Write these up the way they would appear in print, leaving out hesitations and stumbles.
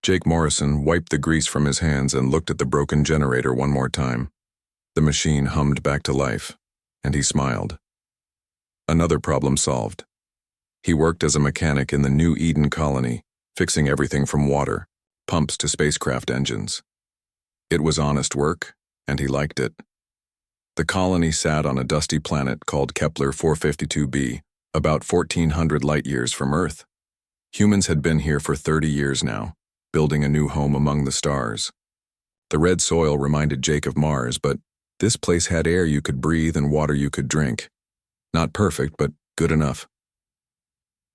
Jake Morrison wiped the grease from his hands and looked at the broken generator one more time. The machine hummed back to life, and he smiled. Another problem solved. He worked as a mechanic in the New Eden colony, fixing everything from water, pumps to spacecraft engines. It was honest work, and he liked it. The colony sat on a dusty planet called Kepler 452b, about 1,400 light-years from Earth. Humans had been here for 30 years now, building a new home among the stars. The red soil reminded Jake of Mars, but this place had air you could breathe and water you could drink. Not perfect, but good enough.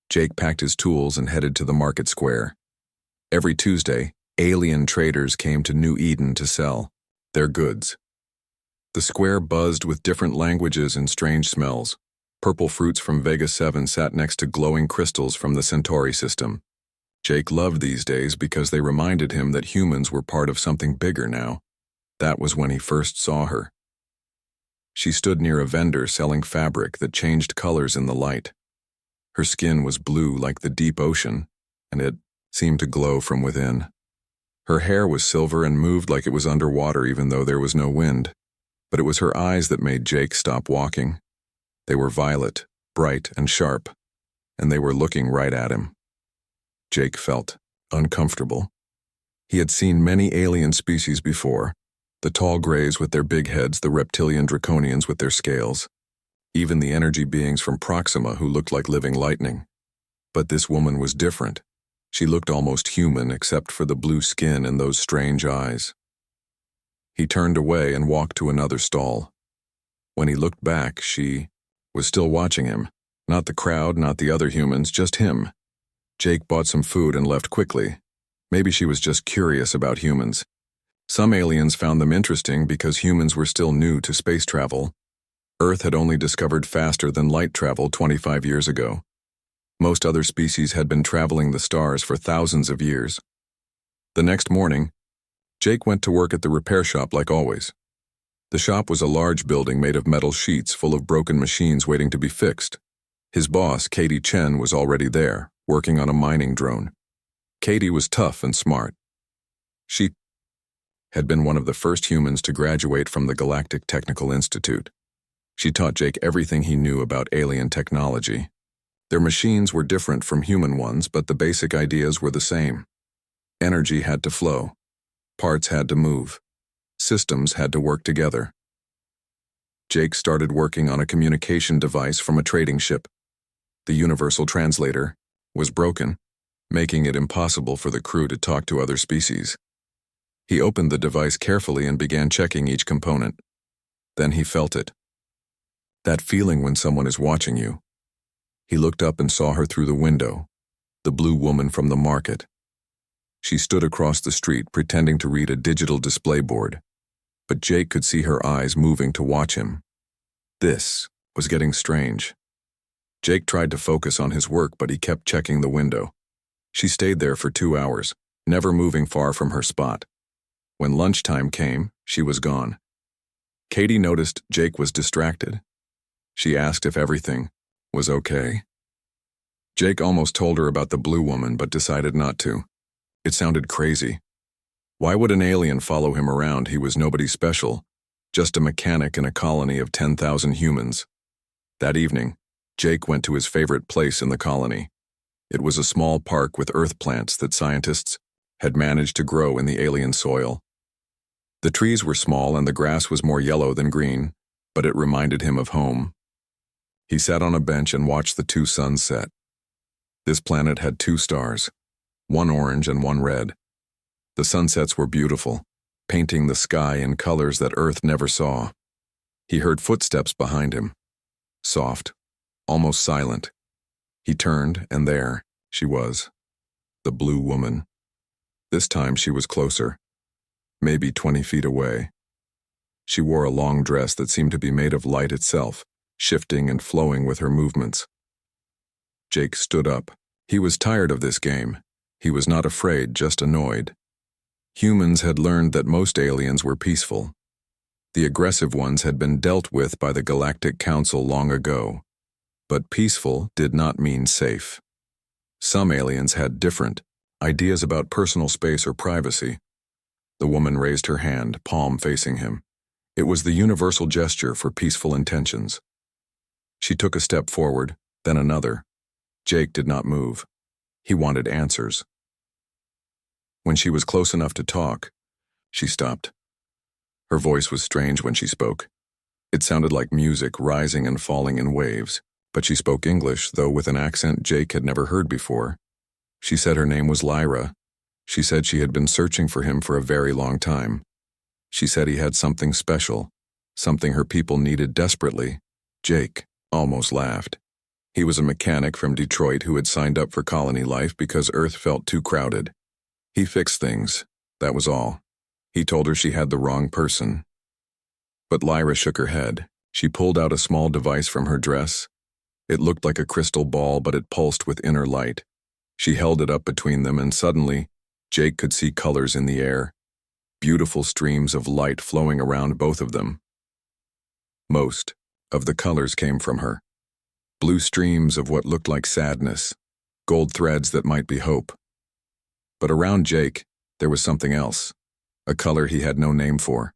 Jake packed his tools and headed to the market square. Every Tuesday, alien traders came to New Eden to sell their goods. The square buzzed with different languages and strange smells. Purple fruits from Vega 7 sat next to glowing crystals from the Centauri system. Jake loved these days because they reminded him that humans were part of something bigger now. That was when he first saw her. She stood near a vendor selling fabric that changed colors in the light. Her skin was blue like the deep ocean, and it seemed to glow from within. Her hair was silver and moved like it was underwater even though there was no wind. But it was her eyes that made Jake stop walking. They were violet, bright, and sharp, and they were looking right at him. Jake felt uncomfortable. He had seen many alien species before, the tall grays with their big heads, the reptilian draconians with their scales, even the energy beings from Proxima who looked like living lightning. But this woman was different. She looked almost human except for the blue skin and those strange eyes. He turned away and walked to another stall. When he looked back, she was still watching him. Not the crowd, not the other humans, just him. Jake bought some food and left quickly. Maybe she was just curious about humans. Some aliens found them interesting because humans were still new to space travel. Earth had only discovered faster than light travel 25 years ago. Most other species had been traveling the stars for thousands of years. The next morning, Jake went to work at the repair shop like always. The shop was a large building made of metal sheets full of broken machines waiting to be fixed. His boss, Katie Chen, was already there, working on a mining drone. Katie was tough and smart. She had been one of the first humans to graduate from the Galactic Technical Institute. She taught Jake everything he knew about alien technology. Their machines were different from human ones, but the basic ideas were the same. Energy had to flow. Parts had to move. Systems had to work together. Jake started working on a communication device from a trading ship. The universal translator was broken, making it impossible for the crew to talk to other species. He opened the device carefully and began checking each component. Then he felt it. That feeling when someone is watching you. He looked up and saw her through the window, the blue woman from the market. She stood across the street pretending to read a digital display board, but Jake could see her eyes moving to watch him. This was getting strange. Jake tried to focus on his work, but he kept checking the window. She stayed there for 2 hours, never moving far from her spot. When lunchtime came, she was gone. Katie noticed Jake was distracted. She asked if everything was okay. Jake almost told her about the blue woman, but decided not to. It sounded crazy. Why would an alien follow him around? He was nobody special, just a mechanic in a colony of 10,000 humans. That evening, Jake went to his favorite place in the colony. It was a small park with earth plants that scientists had managed to grow in the alien soil. The trees were small and the grass was more yellow than green, but it reminded him of home. He sat on a bench and watched the 2 suns set. This planet had 2 stars, one orange and one red. The sunsets were beautiful, painting the sky in colors that Earth never saw. He heard footsteps behind him, soft, almost silent. He turned, and there she was, the blue woman. This time she was closer, maybe 20 feet away. She wore a long dress that seemed to be made of light itself, shifting and flowing with her movements. Jake stood up. He was tired of this game. He was not afraid, just annoyed. Humans had learned that most aliens were peaceful. The aggressive ones had been dealt with by the Galactic Council long ago. But peaceful did not mean safe. Some aliens had different, Ideas about personal space or privacy. The woman raised her hand, palm facing him. It was the universal gesture for peaceful intentions. She took a step forward, then another. Jake did not move. He wanted answers. When she was close enough to talk, she stopped. Her voice was strange when she spoke. It sounded like music rising and falling in waves, but she spoke English, though with an accent Jake had never heard before. She said her name was Lyra. She said she had been searching for him for a very long time. She said he had something special, something her people needed desperately. Jake almost laughed. He was a mechanic from Detroit who had signed up for colony life because Earth felt too crowded. He fixed things, that was all. He told her she had the wrong person. But Lyra shook her head. She pulled out a small device from her dress. It looked like a crystal ball, but it pulsed with inner light. She held it up between them, and suddenly, Jake could see colors in the air. Beautiful streams of light flowing around both of them. Most of the colors came from her. Blue streams of what looked like sadness, gold threads that might be hope. But around Jake, there was something else, a color he had no name for.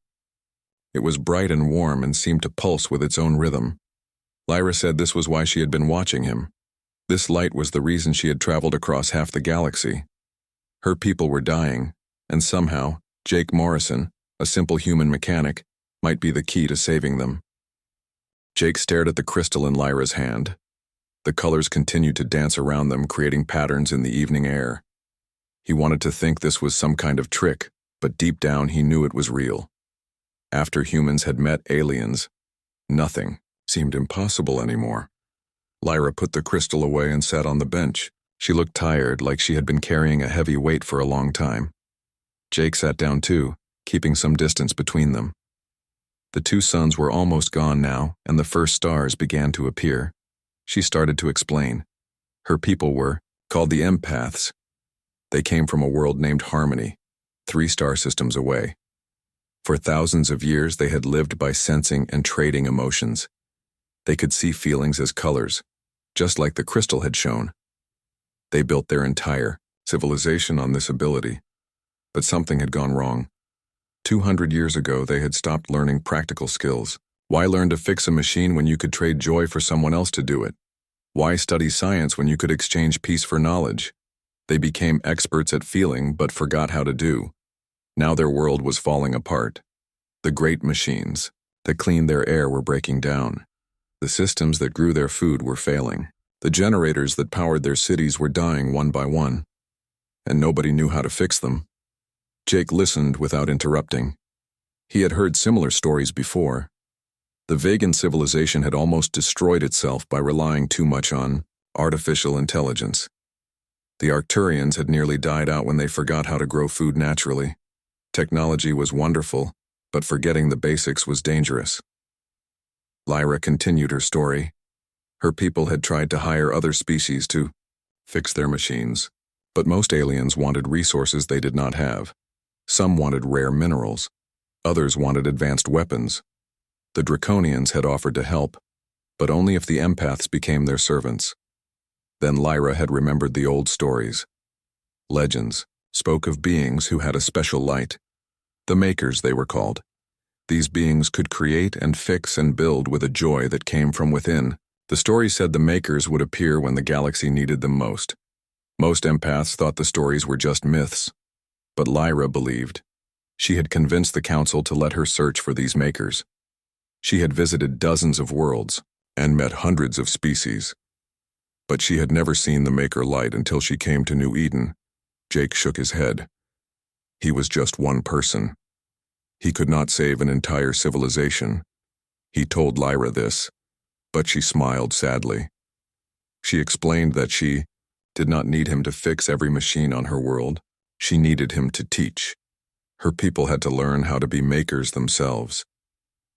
It was bright and warm and seemed to pulse with its own rhythm. Lyra said this was why she had been watching him. This light was the reason she had traveled across half the galaxy. Her people were dying, and somehow, Jake Morrison, a simple human mechanic, might be the key to saving them. Jake stared at the crystal in Lyra's hand. The colors continued to dance around them, creating patterns in the evening air. He wanted to think this was some kind of trick, but deep down he knew it was real. After humans had met aliens, nothing seemed impossible anymore. Lyra put the crystal away and sat on the bench. She looked tired, like she had been carrying a heavy weight for a long time. Jake sat down too, keeping some distance between them. The two suns were almost gone now, and the first stars began to appear. She started to explain. Her people were called the empaths. They came from a world named Harmony, 3 star systems away. For thousands of years, they had lived by sensing and trading emotions. They could see feelings as colors, just like the crystal had shown. They built their entire civilization on this ability. But something had gone wrong. 200 years ago, they had stopped learning practical skills. Why learn to fix a machine when you could trade joy for someone else to do it? Why study science when you could exchange peace for knowledge? They became experts at feeling but forgot how to do. Now their world was falling apart. The great machines that cleaned their air were breaking down. The systems that grew their food were failing. The generators that powered their cities were dying one by one. And nobody knew how to fix them. Jake listened without interrupting. He had heard similar stories before. The Vegan civilization had almost destroyed itself by relying too much on artificial intelligence. The Arcturians had nearly died out when they forgot how to grow food naturally. Technology was wonderful, but forgetting the basics was dangerous. Lyra continued her story. Her people had tried to hire other species to fix their machines, but most aliens wanted resources they did not have. Some wanted rare minerals. Others wanted advanced weapons. The Draconians had offered to help, but only if the empaths became their servants. Then Lyra had remembered the old stories. Legends spoke of beings who had a special light. The Makers, they were called. These beings could create and fix and build with a joy that came from within. The story said the Makers would appear when the galaxy needed them most. Most empaths thought the stories were just myths. But Lyra believed. She had convinced the council to let her search for these Makers. She had visited dozens of worlds and met hundreds of species. But she had never seen the Maker light until she came to New Eden. Jake shook his head. He was just one person. He could not save an entire civilization. He told Lyra this, but she smiled sadly. She explained that she did not need him to fix every machine on her world. She needed him to teach. Her people had to learn how to be makers themselves.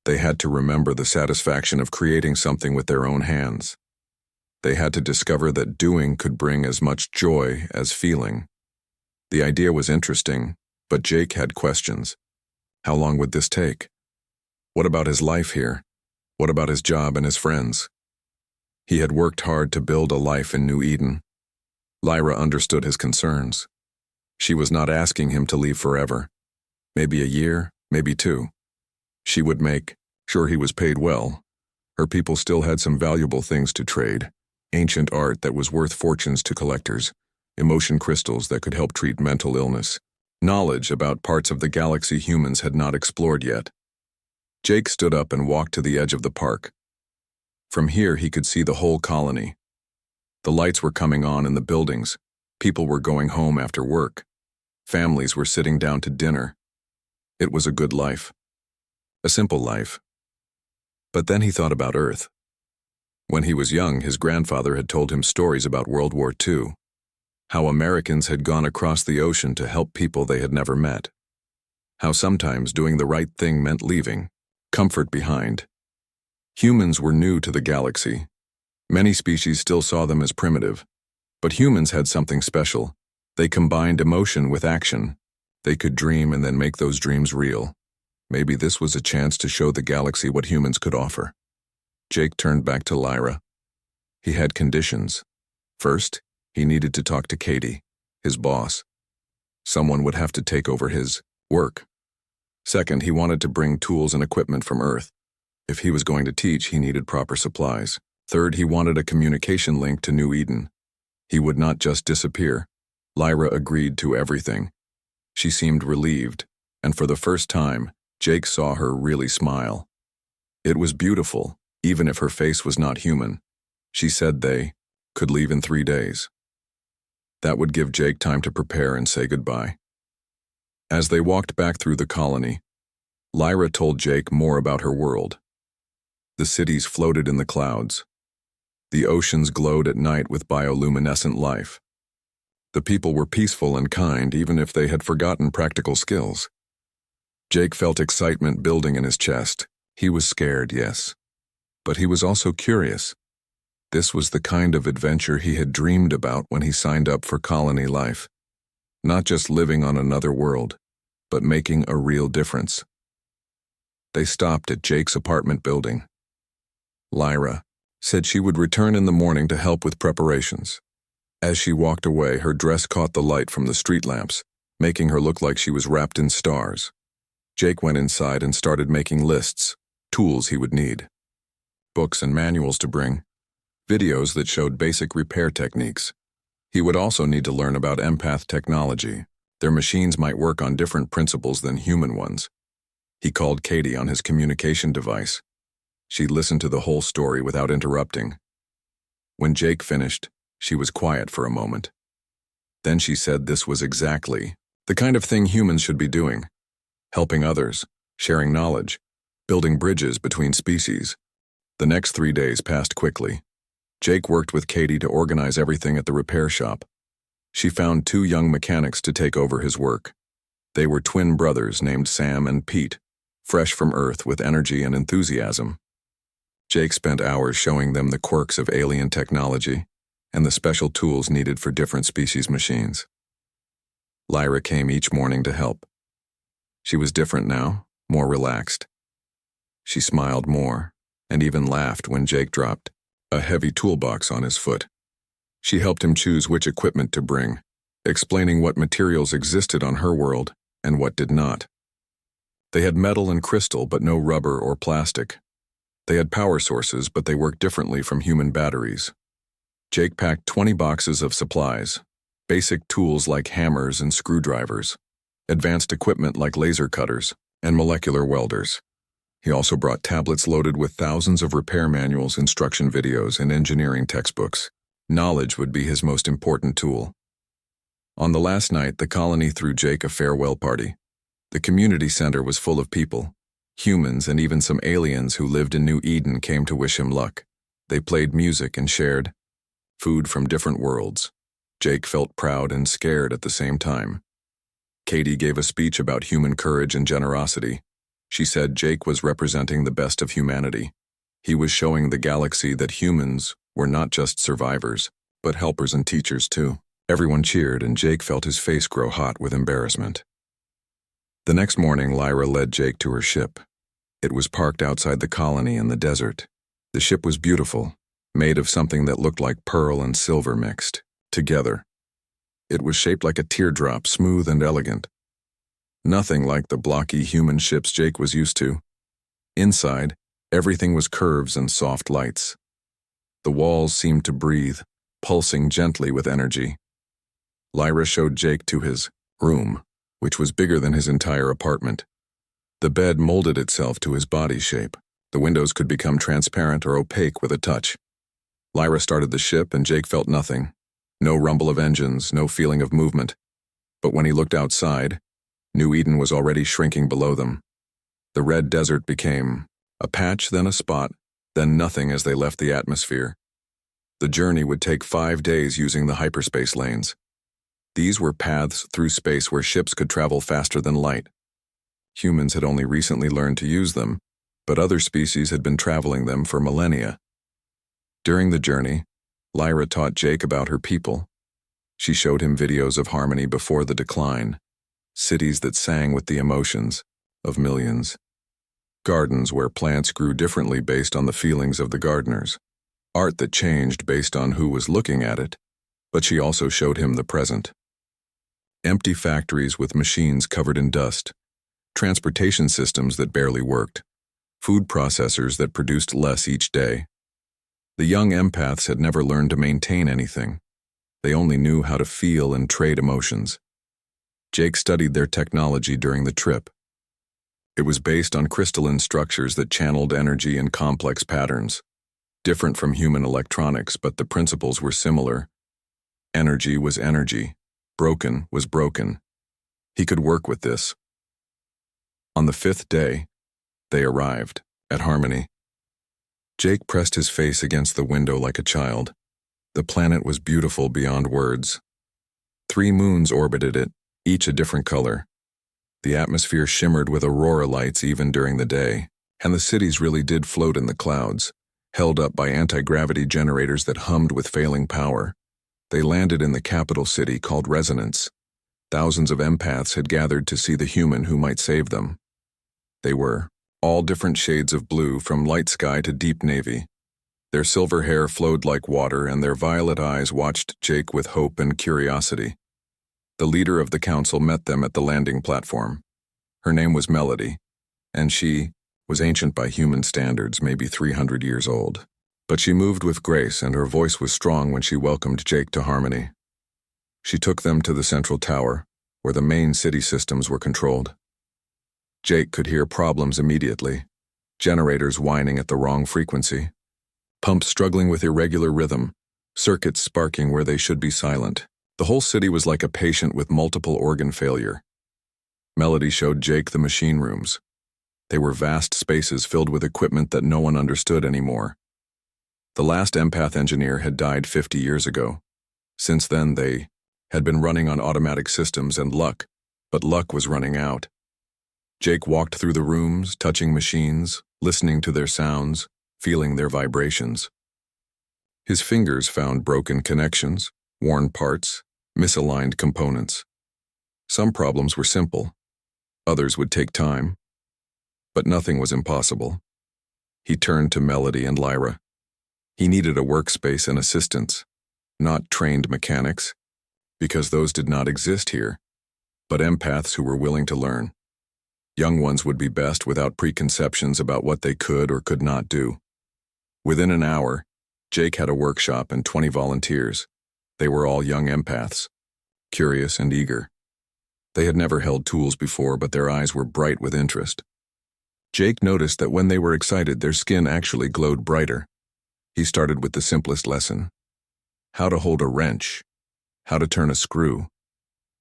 They had to remember the satisfaction of creating something with their own hands. They had to discover that doing could bring as much joy as feeling. The idea was interesting, but Jake had questions. How long would this take? What about his life here? What about his job and his friends? He had worked hard to build a life in New Eden. Lyra understood his concerns. She was not asking him to leave forever. Maybe a year, maybe 2. She would make sure he was paid well. Her people still had some valuable things to trade. Ancient art that was worth fortunes to collectors, emotion crystals that could help treat mental illness, knowledge about parts of the galaxy humans had not explored yet. Jake stood up and walked to the edge of the park. From here he could see the whole colony. The lights were coming on in the buildings. People were going home after work. Families were sitting down to dinner. It was a good life. A simple life. But then he thought about Earth. When he was young, his grandfather had told him stories about World War II, how Americans had gone across the ocean to help people they had never met, how sometimes doing the right thing meant leaving comfort behind. Humans were new to the galaxy. Many species still saw them as primitive, but humans had something special. They combined emotion with action. They could dream and then make those dreams real. Maybe this was a chance to show the galaxy what humans could offer. Jake turned back to Lyra. He had conditions. First, he needed to talk to Katie, his boss. Someone would have to take over his work. Second, he wanted to bring tools and equipment from Earth. If he was going to teach, he needed proper supplies. Third, he wanted a communication link to New Eden. He would not just disappear. Lyra agreed to everything. She seemed relieved, and for the first time, Jake saw her really smile. It was beautiful, even if her face was not human. She said they could leave in 3 days. That would give Jake time to prepare and say goodbye. As they walked back through the colony, Lyra told Jake more about her world. The cities floated in the clouds. The oceans glowed at night with bioluminescent life. The people were peaceful and kind, even if they had forgotten practical skills. Jake felt excitement building in his chest. He was scared, yes, but he was also curious. This was the kind of adventure he had dreamed about when he signed up for colony life. Not just living on another world, but making a real difference. They stopped at Jake's apartment building. Lyra said she would return in the morning to help with preparations. As she walked away, her dress caught the light from the street lamps, making her look like she was wrapped in stars. Jake went inside and started making lists, tools he would need. Books and manuals to bring, videos that showed basic repair techniques. He would also need to learn about empath technology. Their machines might work on different principles than human ones. He called Katie on his communication device. She listened to the whole story without interrupting. When Jake finished, she was quiet for a moment. Then she said this was exactly the kind of thing humans should be doing. Helping others, sharing knowledge, building bridges between species. The next 3 days passed quickly. Jake worked with Katie to organize everything at the repair shop. She found 2 young mechanics to take over his work. They were twin brothers named Sam and Pete, fresh from Earth with energy and enthusiasm. Jake spent hours showing them the quirks of alien technology and the special tools needed for different species machines. Lyra came each morning to help. She was different now, more relaxed. She smiled more, and even laughed when Jake dropped a heavy toolbox on his foot. She helped him choose which equipment to bring, explaining what materials existed on her world and what did not. They had metal and crystal, but no rubber or plastic. They had power sources, but they worked differently from human batteries. Jake packed 20 boxes of supplies, basic tools like hammers and screwdrivers, advanced equipment like laser cutters and molecular welders. He also brought tablets loaded with thousands of repair manuals, instruction videos, and engineering textbooks. Knowledge would be his most important tool. On the last night, the colony threw Jake a farewell party. The community center was full of people. Humans and even some aliens who lived in New Eden came to wish him luck. They played music and shared food from different worlds. Jake felt proud and scared at the same time. Katie gave a speech about human courage and generosity. She said Jake was representing the best of humanity. He was showing the galaxy that humans were not just survivors, but helpers and teachers too. Everyone cheered, and Jake felt his face grow hot with embarrassment. The next morning, Lyra led Jake to her ship. It was parked outside the colony in the desert. The ship was beautiful, made of something that looked like pearl and silver mixed together. It was shaped like a teardrop, smooth and elegant. Nothing like the blocky human ships Jake was used to. Inside, everything was curves and soft lights. The walls seemed to breathe, pulsing gently with energy. Lyra showed Jake to his room, which was bigger than his entire apartment. The bed molded itself to his body shape. The windows could become transparent or opaque with a touch. Lyra started the ship and Jake felt nothing. No rumble of engines, no feeling of movement. But when he looked outside, New Eden was already shrinking below them. The red desert became a patch, then a spot, then nothing as they left the atmosphere. The journey would take 5 days using the hyperspace lanes. These were paths through space where ships could travel faster than light. Humans had only recently learned to use them, but other species had been traveling them for millennia. During the journey, Lyra taught Jake about her people. She showed him videos of harmony before the decline, cities that sang with the emotions of millions, gardens where plants grew differently based on the feelings of the gardeners, art that changed based on who was looking at it, but she also showed him the present. Empty factories with machines covered in dust, transportation systems that barely worked, food processors that produced less each day. The young empaths had never learned to maintain anything. They only knew how to feel and trade emotions. Jake studied their technology during the trip. It was based on crystalline structures that channeled energy in complex patterns, different from human electronics, but the principles were similar. Energy was energy. Broken was broken. He could work with this. On the 5th day, they arrived at Harmony. Jake pressed his face against the window like a child. The planet was beautiful beyond words. 3 moons orbited it, each a different color. The atmosphere shimmered with aurora lights even during the day, and the cities really did float in the clouds, held up by anti-gravity generators that hummed with failing power. They landed in the capital city called Resonance. Thousands of empaths had gathered to see the human who might save them. They were all different shades of blue, from light sky to deep navy. Their silver hair flowed like water, and their violet eyes watched Jake with hope and curiosity. The leader of the council met them at the landing platform. Her name was Melody, and she was ancient by human standards, maybe 300 years old. But she moved with grace, and her voice was strong when she welcomed Jake to Harmony. She took them to the central tower, where the main city systems were controlled. Jake could hear problems immediately. Generators whining at the wrong frequency, pumps struggling with irregular rhythm, circuits sparking where they should be silent. The whole city was like a patient with multiple organ failure. Melody showed Jake the machine rooms. They were vast spaces filled with equipment that no one understood anymore. The last empath engineer had died 50 years ago. Since then, they had been running on automatic systems and luck, but luck was running out. Jake walked through the rooms, touching machines, listening to their sounds, feeling their vibrations. His fingers found broken connections, worn parts, misaligned components. Some problems were simple. Others would take time. But nothing was impossible. He turned to Melody and Lyra. He needed a workspace and assistants, not trained mechanics, because those did not exist here, but empaths who were willing to learn. Young ones would be best without preconceptions about what they could or could not do. Within an hour, Jake had a workshop and 20 volunteers. They were all young empaths, curious and eager. They had never held tools before, but their eyes were bright with interest. Jake noticed that when they were excited, their skin actually glowed brighter. He started with the simplest lesson: how to hold a wrench, how to turn a screw,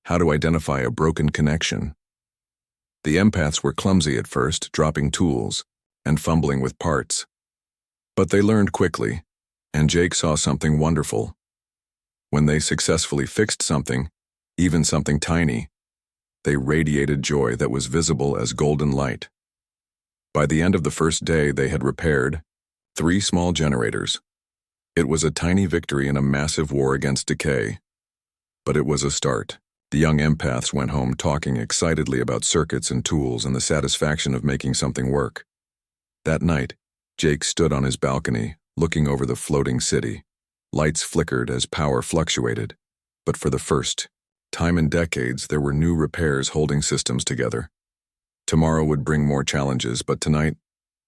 how to identify a broken connection. The empaths were clumsy at first, dropping tools and fumbling with parts. But they learned quickly, and Jake saw something wonderful. When they successfully fixed something, even something tiny, they radiated joy that was visible as golden light. By the end of the first day, they had repaired 3 small generators. It was a tiny victory in a massive war against decay. But it was a start. The young empaths went home talking excitedly about circuits and tools and the satisfaction of making something work. That night, Jake stood on his balcony, looking over the floating city. Lights flickered as power fluctuated, but for the first time and decades, there were new repairs holding systems together. Tomorrow would bring more challenges, but tonight,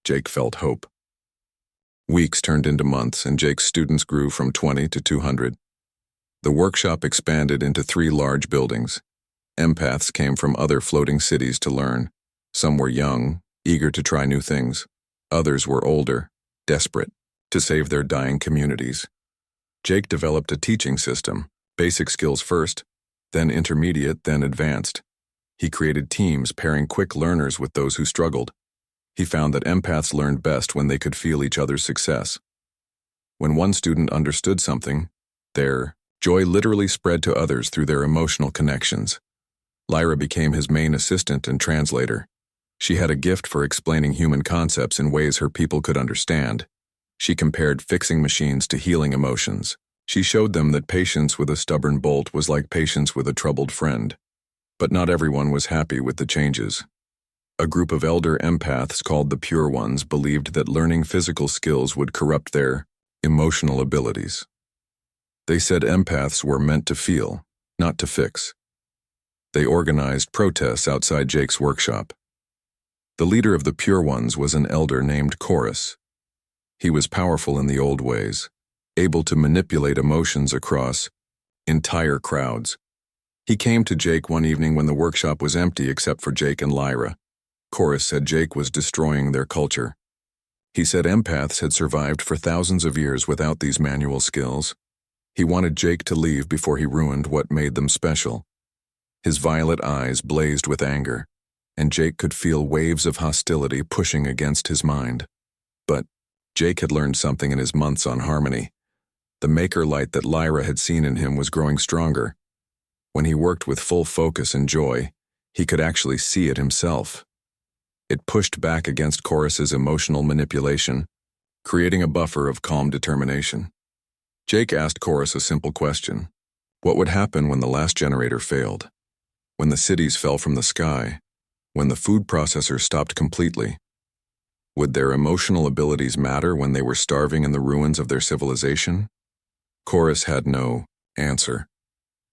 Jake felt hope. Weeks turned into months, and Jake's students grew from 20 to 200. The workshop expanded into 3 large buildings. Empaths came from other floating cities to learn. Some were young, eager to try new things. Others were older, desperate to save their dying communities. Jake developed a teaching system, basic skills first, then intermediate, then advanced. He created teams pairing quick learners with those who struggled. He found that empaths learned best when they could feel each other's success. When one student understood something, their joy literally spread to others through their emotional connections. Lyra became his main assistant and translator. She had a gift for explaining human concepts in ways her people could understand. She compared fixing machines to healing emotions. She showed them that patience with a stubborn bolt was like patience with a troubled friend. But not everyone was happy with the changes. A group of elder empaths called the Pure Ones believed that learning physical skills would corrupt their emotional abilities. They said empaths were meant to feel, not to fix. They organized protests outside Jake's workshop. The leader of the Pure Ones was an elder named Chorus. He was powerful in the old ways, able to manipulate emotions across entire crowds. He came to Jake one evening when the workshop was empty except for Jake and Lyra. Chorus said Jake was destroying their culture. He said empaths had survived for thousands of years without these manual skills. He wanted Jake to leave before he ruined what made them special. His violet eyes blazed with anger, and Jake could feel waves of hostility pushing against his mind. But Jake had learned something in his months on Harmony. The maker light that Lyra had seen in him was growing stronger. When he worked with full focus and joy, he could actually see it himself. It pushed back against Chorus's emotional manipulation, creating a buffer of calm determination. Jake asked Chorus a simple question. What would happen when the last generator failed? When the cities fell from the sky? When the food processors stopped completely? Would their emotional abilities matter when they were starving in the ruins of their civilization? Chorus had no answer.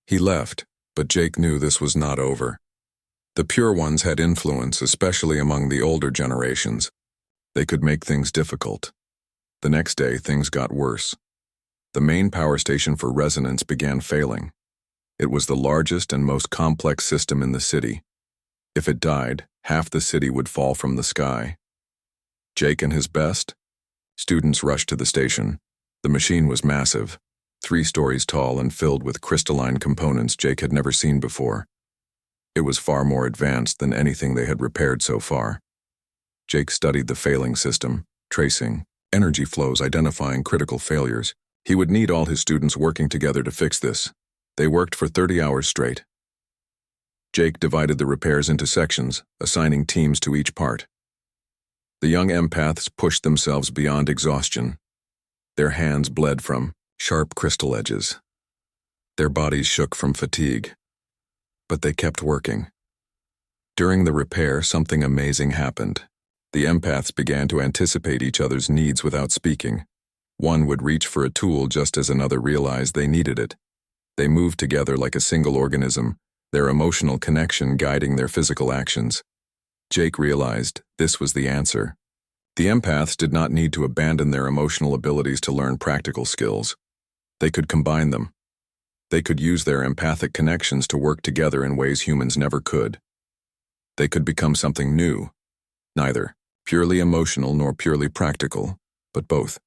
He left, but Jake knew this was not over. The Pure Ones had influence, especially among the older generations. They could make things difficult. The next day, things got worse. The main power station for resonance began failing. It was the largest and most complex system in the city. If it died, half the city would fall from the sky. Jake and his best? Students rushed to the station. The machine was massive, 3 stories tall and filled with crystalline components Jake had never seen before. It was far more advanced than anything they had repaired so far. Jake studied the failing system, tracing energy flows, identifying critical failures. He would need all his students working together to fix this. They worked for 30 hours straight. Jake divided the repairs into sections, assigning teams to each part. The young empaths pushed themselves beyond exhaustion. Their hands bled from sharp crystal edges. Their bodies shook from fatigue. But they kept working. During the repair, something amazing happened. The empaths began to anticipate each other's needs without speaking. One would reach for a tool just as another realized they needed it. They moved together like a single organism, their emotional connection guiding their physical actions. Jake realized this was the answer. The empaths did not need to abandon their emotional abilities to learn practical skills. They could combine them. They could use their empathic connections to work together in ways humans never could. They could become something new, neither purely emotional nor purely practical, but both.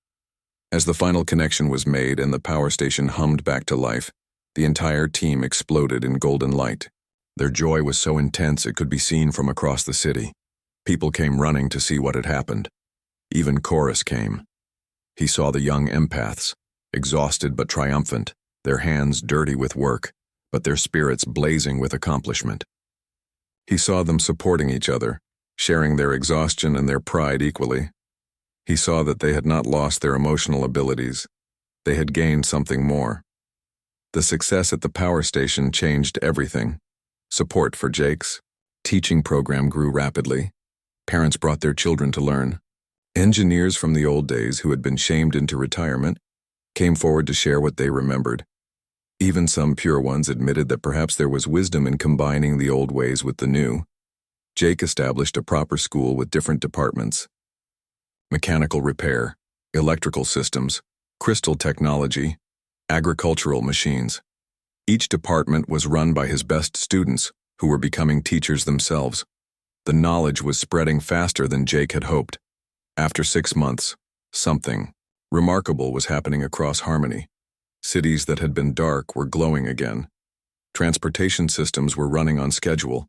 As the final connection was made and the power station hummed back to life, the entire team exploded in golden light. Their joy was so intense it could be seen from across the city. People came running to see what had happened. Even Chorus came. He saw the young empaths, exhausted but triumphant, their hands dirty with work, but their spirits blazing with accomplishment. He saw them supporting each other, sharing their exhaustion and their pride equally. He saw that they had not lost their emotional abilities. They had gained something more. The success at the power station changed everything. Support for Jake's teaching program grew rapidly. Parents brought their children to learn. Engineers from the old days who had been shamed into retirement came forward to share what they remembered. Even some pure ones admitted that perhaps there was wisdom in combining the old ways with the new. Jake established a proper school with different departments: mechanical repair, electrical systems, crystal technology, agricultural machines. Each department was run by his best students, who were becoming teachers themselves. The knowledge was spreading faster than Jake had hoped. After 6 months, something remarkable was happening across Harmony. Cities that had been dark were glowing again. Transportation systems were running on schedule.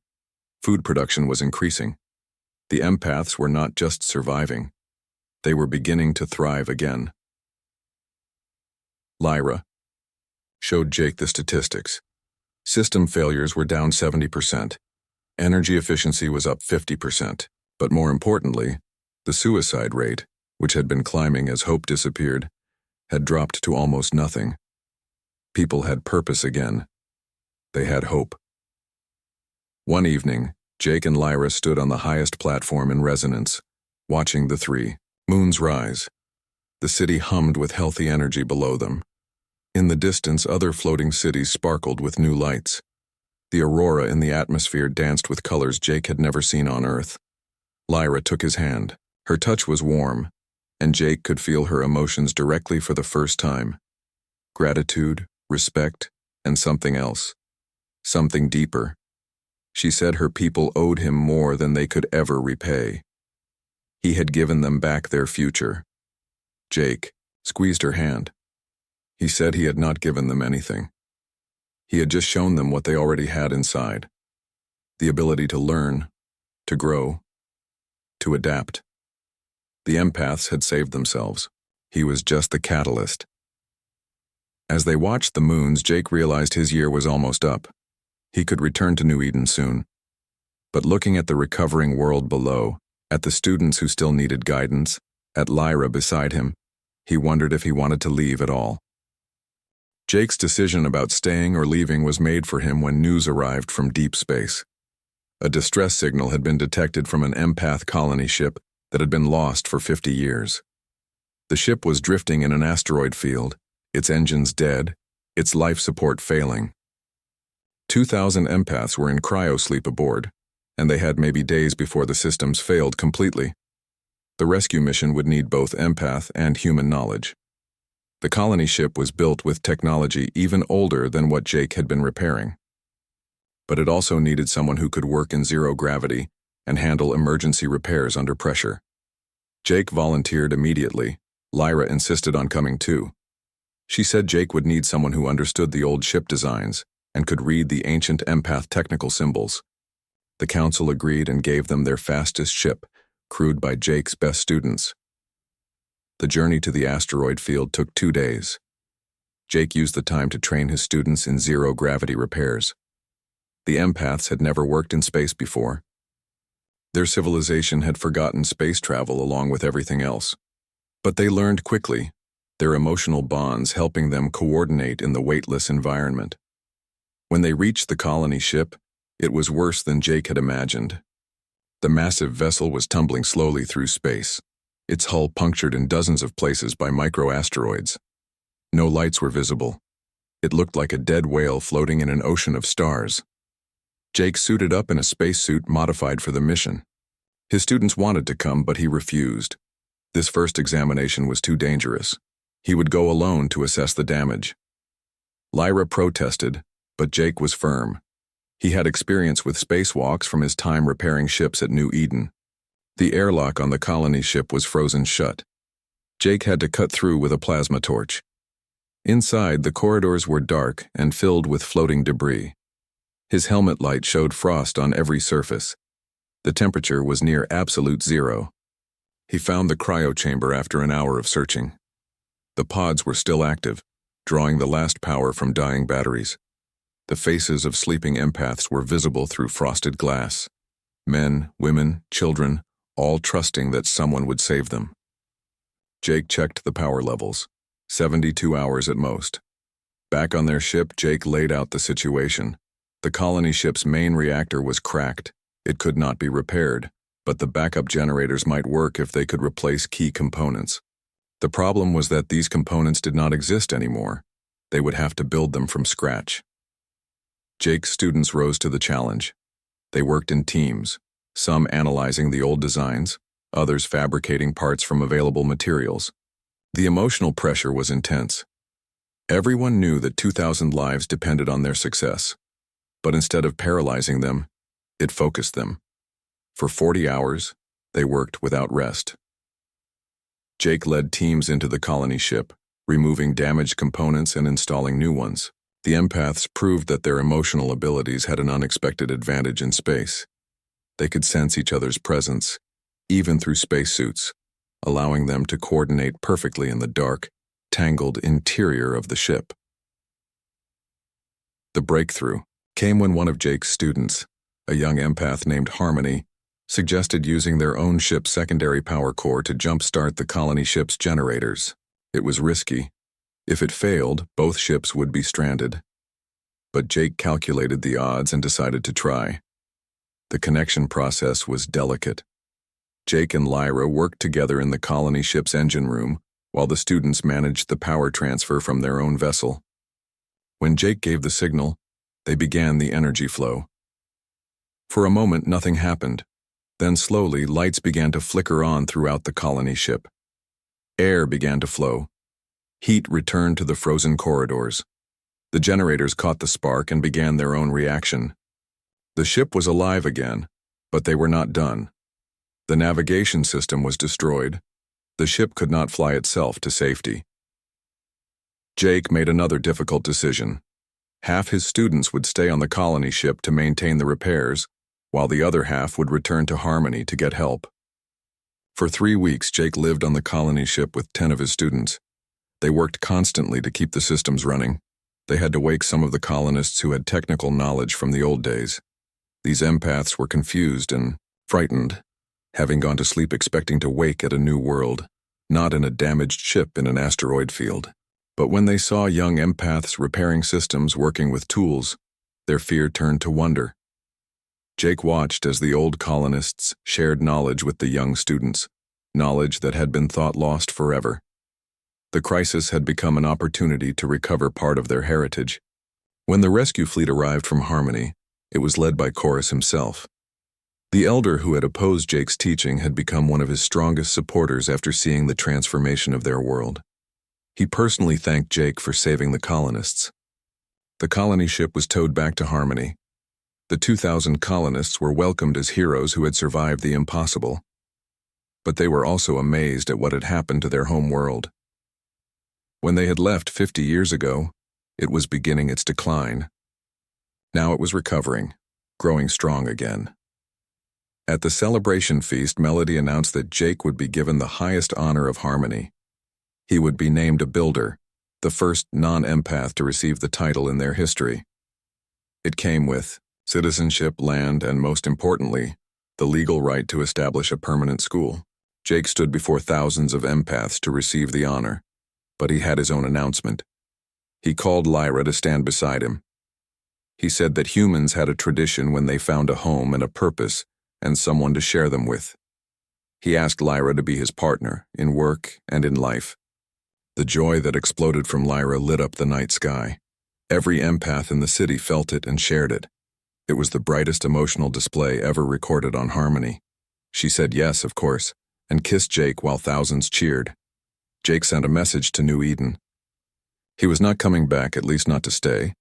Food production was increasing. The empaths were not just surviving. They were beginning to thrive again. Lyra showed Jake the statistics. System failures were down 70%. Energy efficiency was up 50%. But more importantly, the suicide rate, which had been climbing as hope disappeared, had dropped to almost nothing. People had purpose again. They had hope. One evening, Jake and Lyra stood on the highest platform in Resonance, watching the 3 moons rise. The city hummed with healthy energy below them. In the distance, other floating cities sparkled with new lights. The aurora in the atmosphere danced with colors Jake had never seen on Earth. Lyra took his hand. Her touch was warm, and Jake could feel her emotions directly for the first time. Gratitude, respect, and something else. Something deeper. She said her people owed him more than they could ever repay. He had given them back their future. Jake squeezed her hand. He said he had not given them anything. He had just shown them what they already had inside. The ability to learn, to grow, to adapt. The empaths had saved themselves. He was just the catalyst. As they watched the moons, Jake realized his year was almost up. He could return to New Eden soon. But looking at the recovering world below, at the students who still needed guidance, at Lyra beside him, he wondered if he wanted to leave at all. Jake's decision about staying or leaving was made for him when news arrived from deep space. A distress signal had been detected from an empath colony ship that had been lost for 50 years. The ship was drifting in an asteroid field, its engines dead, its life support failing. 2,000 empaths were in cryosleep aboard, and they had maybe days before the systems failed completely. The rescue mission would need both empath and human knowledge. The colony ship was built with technology even older than what Jake had been repairing. But it also needed someone who could work in zero gravity and handle emergency repairs under pressure. Jake volunteered immediately. Lyra insisted on coming too. She said Jake would need someone who understood the old ship designs and could read the ancient empath technical symbols. The council agreed and gave them their fastest ship, crewed by Jake's best students. The journey to the asteroid field took 2 days. Jake used the time to train his students in zero-gravity repairs. The empaths had never worked in space before. Their civilization had forgotten space travel along with everything else. But they learned quickly, their emotional bonds helping them coordinate in the weightless environment. When they reached the colony ship, it was worse than Jake had imagined. The massive vessel was tumbling slowly through space, its hull punctured in dozens of places by micro-asteroids. No lights were visible. It looked like a dead whale floating in an ocean of stars. Jake suited up in a spacesuit modified for the mission. His students wanted to come, but he refused. This first examination was too dangerous. He would go alone to assess the damage. Lyra protested, but Jake was firm. He had experience with spacewalks from his time repairing ships at New Eden. The airlock on the colony ship was frozen shut. Jake had to cut through with a plasma torch. Inside, the corridors were dark and filled with floating debris. His helmet light showed frost on every surface. The temperature was near absolute zero. He found the cryo chamber after an hour of searching. The pods were still active, drawing the last power from dying batteries. The faces of sleeping empaths were visible through frosted glass. Men, women, children, all trusting that someone would save them. Jake checked the power levels. 72 hours at most. Back on their ship, Jake laid out the situation. The colony ship's main reactor was cracked. It could not be repaired, but the backup generators might work if they could replace key components. The problem was that these components did not exist anymore. They would have to build them from scratch. Jake's students rose to the challenge. They worked in teams, some analyzing the old designs, others fabricating parts from available materials. The emotional pressure was intense. Everyone knew that 2,000 lives depended on their success, but instead of paralyzing them, it focused them. For 40 hours, they worked without rest. Jake led teams into the colony ship, removing damaged components and installing new ones. The empaths proved that their emotional abilities had an unexpected advantage in space. They could sense each other's presence, even through spacesuits, allowing them to coordinate perfectly in the dark, tangled interior of the ship. The breakthrough came when one of Jake's students, a young empath named Harmony, suggested using their own ship's secondary power core to jumpstart the colony ship's generators. It was risky. If it failed, both ships would be stranded. But Jake calculated the odds and decided to try. The connection process was delicate. Jake and Lyra worked together in the colony ship's engine room, while the students managed the power transfer from their own vessel. When Jake gave the signal, they began the energy flow. For a moment, nothing happened. Then slowly, lights began to flicker on throughout the colony ship. Air began to flow. Heat returned to the frozen corridors. The generators caught the spark and began their own reaction. The ship was alive again, but they were not done. The navigation system was destroyed. The ship could not fly itself to safety. Jake made another difficult decision. Half his students would stay on the colony ship to maintain the repairs, while the other half would return to Harmony to get help. For 3 weeks, Jake lived on the colony ship with 10 of his students. They worked constantly to keep the systems running. They had to wake some of the colonists who had technical knowledge from the old days. These empaths were confused and frightened, having gone to sleep expecting to wake at a new world, not in a damaged ship in an asteroid field. But when they saw young empaths repairing systems working with tools, their fear turned to wonder. Jake watched as the old colonists shared knowledge with the young students, knowledge that had been thought lost forever. The crisis had become an opportunity to recover part of their heritage. When the rescue fleet arrived from Harmony, it was led by Chorus himself. The elder who had opposed Jake's teaching had become one of his strongest supporters after seeing the transformation of their world. He personally thanked Jake for saving the colonists. The colony ship was towed back to Harmony. The 2,000 colonists were welcomed as heroes who had survived the impossible. But they were also amazed at what had happened to their home world. When they had left 50 years ago, it was beginning its decline. Now it was recovering, growing strong again. At the celebration feast, Melody announced that Jake would be given the highest honor of Harmony. He would be named a Builder, the first non-empath to receive the title in their history. It came with citizenship, land, and most importantly, the legal right to establish a permanent school. Jake stood before thousands of empaths to receive the honor, but he had his own announcement. He called Lyra to stand beside him. He said that humans had a tradition when they found a home and a purpose and someone to share them with. He asked Lyra to be his partner in work and in life. The joy that exploded from Lyra lit up the night sky. Every empath in the city felt it and shared it. It was the brightest emotional display ever recorded on Harmony. She said yes, of course, and kissed Jake while thousands cheered. Jake sent a message to New Eden. He was not coming back, at least not to stay.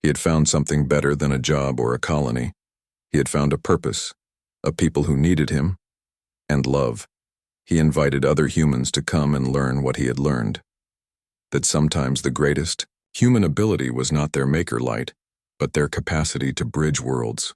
He had found something better than a job or a colony. He had found a purpose, a people who needed him, and love. He invited other humans to come and learn what he had learned. That sometimes the greatest human ability was not their maker light, but their capacity to bridge worlds.